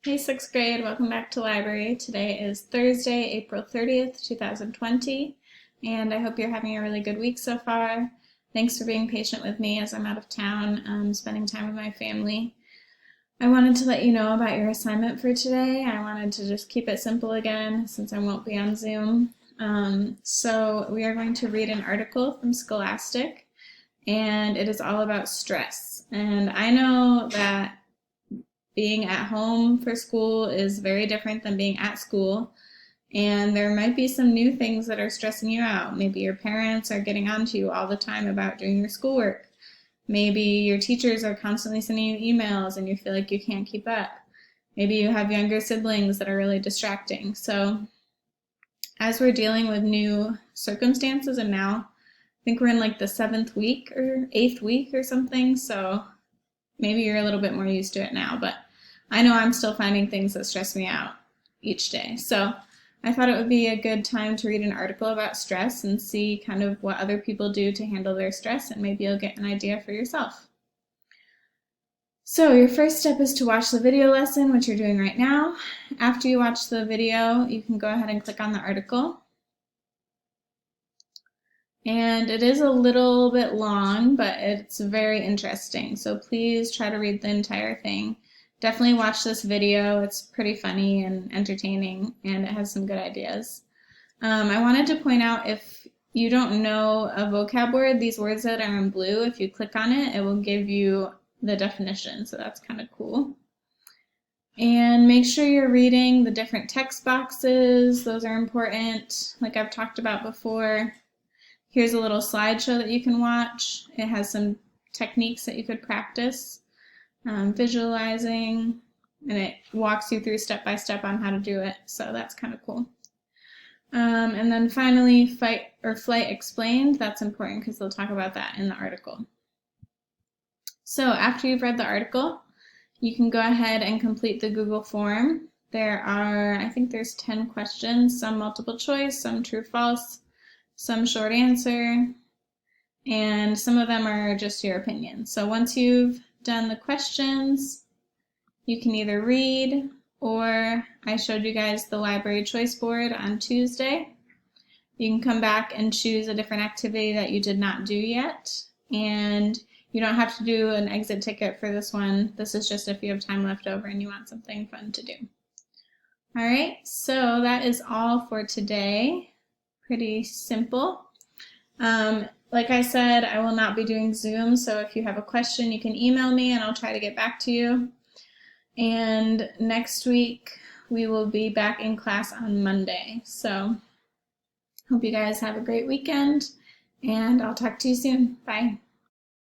Hey, sixth grade, welcome back to library. Today is Thursday, April 30th, 2020, and I hope you're having a really good week so far. Thanks for being patient with me as I'm out of town, spending time with my family. I wanted to let you know about your assignment for today. I wanted to just keep it simple again since I won't be on Zoom. So we are going to read an article from Scholastic, and it is all about stress. And I know that being at home for school is very different than being at school. And there might be some new things that are stressing you out. Maybe your parents are getting on to you all the time about doing your schoolwork. Maybe your teachers are constantly sending you emails and you feel like you can't keep up. Maybe you have younger siblings that are really distracting. So as we're dealing with new circumstances, and now I think we're in like the 7th week or 8th week or something, so maybe you're a little bit more used to it now, but I know I'm still finding things that stress me out each day. So I thought it would be a good time to read an article about stress and see kind of what other people do to handle their stress, and maybe you'll get an idea for yourself. So your first step is to watch the video lesson, which you're doing right now. After you watch the video, you can go ahead and click on the article. And it is a little bit long, but it's very interesting. So please try to read the entire thing. Definitely watch this video. It's pretty funny and entertaining, and it has some good ideas. I wanted to point out, if you don't know a vocab word, these words that are in blue, if you click on it, it will give you the definition. So that's kind of cool. And make sure you're reading the different text boxes. Those are important, like I've talked about before. Here's a little slideshow that you can watch. It has some techniques that you could practice, visualizing, and it walks you through step by step on how to do it. So that's kind of cool. And then finally, fight or flight explained. That's important because they'll talk about that in the article. So after you've read the article, you can go ahead and complete the Google form. I think there's 10 questions, some multiple choice, some true false, some short answer, and some of them are just your opinion. So once you've done the questions, you can either read, or I showed you guys the library choice board on Tuesday. You can come back and choose a different activity that you did not do yet, and you don't have to do an exit ticket for this one. This is just if you have time left over and you want something fun to do. All right, so that is all for today. Pretty simple. Like I said, I will not be doing Zoom, so if you have a question, you can email me and I'll try to get back to you. And next week, we will be back in class on Monday. So hope you guys have a great weekend, and I'll talk to you soon. Bye.